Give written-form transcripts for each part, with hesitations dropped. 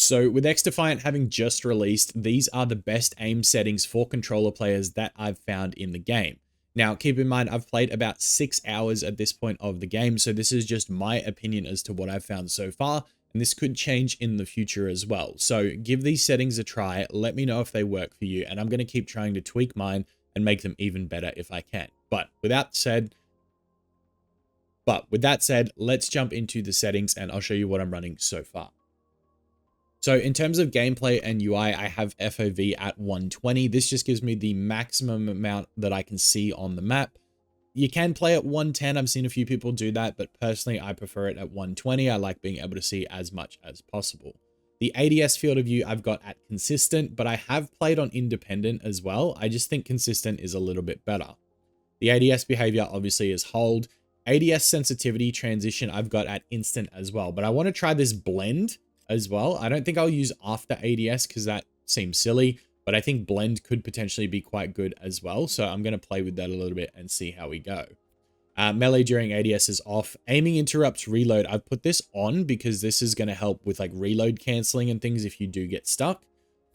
So with XDefiant having just released, these are the best aim settings for controller players that I've found in the game. Now, keep in mind, I've played about 6 hours at this point of the game, so this is just my opinion as to what I've found so far, and this could change in the future as well. So give these settings a try, let me know if they work for you, and I'm going to keep trying to tweak mine and make them even better if I can. But with that said, let's jump into the settings and I'll show you what I'm running so far. So in terms of gameplay and UI, I have FOV at 120. This just gives me the maximum amount that I can see on the map. You can play at 110. I've seen a few people do that, but personally, I prefer it at 120. I like being able to see as much as possible. The ADS field of view I've got at consistent, but I have played on independent as well. I just think consistent is a little bit better. The ADS behavior obviously is hold. ADS sensitivity transition I've got at instant as well, but I want to try this blend as well. I don't think I'll use after ADS because that seems silly, but I think blend could potentially be quite good as well. So I'm going to play with that a little bit and see how we go. Melee during ADS is off. Aiming interrupts reload. I've put this on because this is going to help with like reload canceling and things if you do get stuck.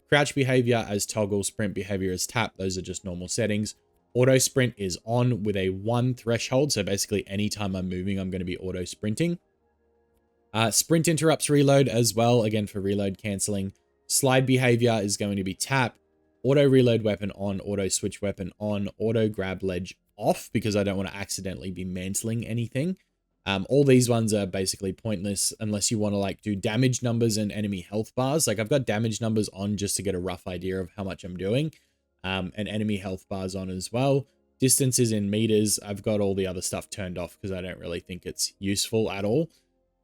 Crouch behavior as toggle, sprint behavior as tap. Those are just normal settings. Auto sprint is on with a 1 threshold. So basically anytime I'm moving, I'm going to be auto sprinting. Sprint interrupts reload as well, again for reload cancelling. Slide behavior is going to be tap, auto reload weapon on, auto switch weapon on, auto grab ledge off because I don't want to accidentally be mantling anything. All these ones are basically pointless unless you want to like do damage numbers and enemy health bars. Like I've got damage numbers on just to get a rough idea of how much I'm doing, and enemy health bars on as well. Distance is in meters. I've got all the other stuff turned off because I don't really think it's useful at all.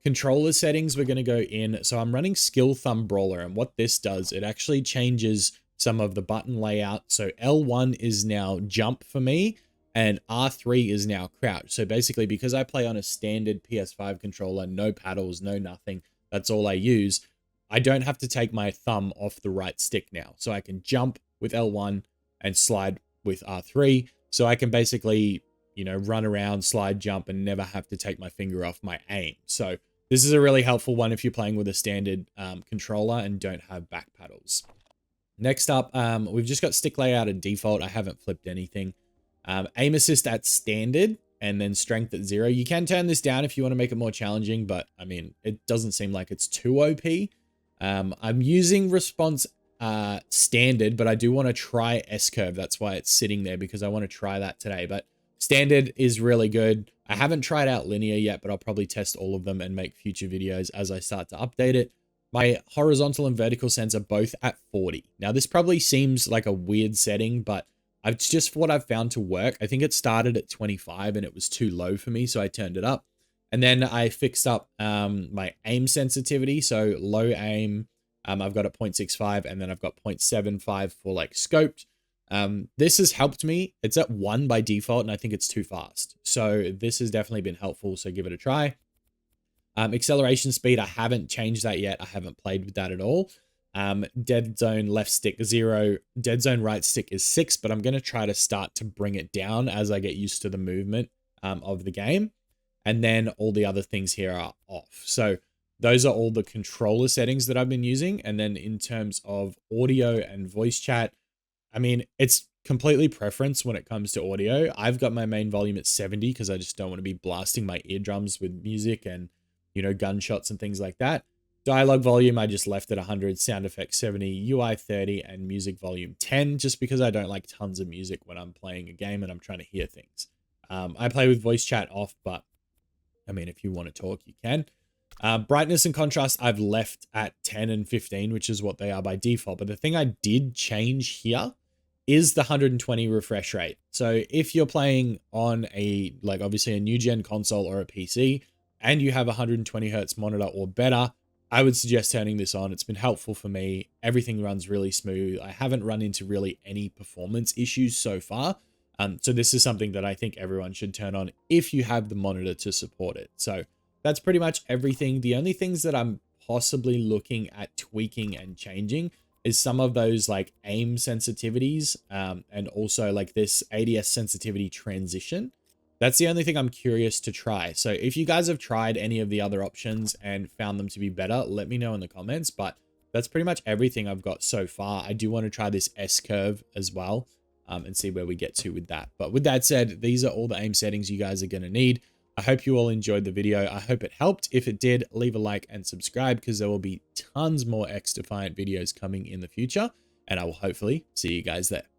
Controller settings, we're going to go in. So I'm running skill thumb brawler, and what this does, it actually changes some of the button layout. So L1 is now jump for me and R3 is now crouch. So basically because I play on a standard PS5 controller, no paddles, no nothing, that's all I use. I don't have to take my thumb off the right stick now. So I can jump with L1 and slide with R3. So I can basically, you know, run around, slide, jump, and never have to take my finger off my aim. So this is a really helpful one if you're playing with a standard controller and don't have back paddles. Next up, we've just got stick layout at default. I haven't flipped anything. Aim assist at standard and then strength at 0. You can turn this down if you want to make it more challenging, but I mean, it doesn't seem like it's too OP. I'm using response standard, but I do want to try S-curve. That's why it's sitting there because I want to try that today. But standard is really good. I haven't tried out linear yet, but I'll probably test all of them and make future videos as I start to update it. My horizontal and vertical sense are both at 40. Now, this probably seems like a weird setting, but it's just what I've found to work. I think it started at 25 and it was too low for me, so I turned it up. And then I fixed up my aim sensitivity. So low aim, I've got a 0.65 and then I've got 0.75 for like scoped. This has helped me. It's at 1 by default and I think it's too fast. So this has definitely been helpful. So give it a try. Acceleration speed, I haven't changed that yet. I haven't played with that at all. Dead zone left stick 0, dead zone right stick is 6, but I'm going to try to start to bring it down as I get used to the movement of the game. And then all the other things here are off. So those are all the controller settings that I've been using. And then in terms of audio and voice chat, I mean, it's completely preference when it comes to audio. I've got my main volume at 70 because I just don't want to be blasting my eardrums with music and, you know, gunshots and things like that. Dialogue volume, I just left at 100, sound effects 70, UI 30, and music volume 10, just because I don't like tons of music when I'm playing a game and I'm trying to hear things. I play with voice chat off, but I mean, if you want to talk, you can. Brightness and contrast, I've left at 10 and 15, which is what they are by default. But the thing I did change here is the 120 refresh rate. So if you're playing on a, like obviously a new gen console or a PC, and you have a 120 hertz monitor or better, I would suggest turning this on. It's been helpful for me. Everything runs really smooth. I haven't run into really any performance issues so far. So this is something that I think everyone should turn on if you have the monitor to support it. So that's pretty much everything. The only things that I'm possibly looking at tweaking and changing is some of those like aim sensitivities, and also like this ADS sensitivity transition. That's the only thing I'm curious to try. So if you guys have tried any of the other options and found them to be better, let me know in the comments. But that's pretty much everything I've got so far. I do want to try this S curve as well, and see where we get to with that. But with that said, these are all the aim settings you guys are going to need. I hope you all enjoyed the video. I hope it helped. If it did, leave a like and subscribe, because there will be tons more XDefiant videos coming in the future, and I will hopefully see you guys there.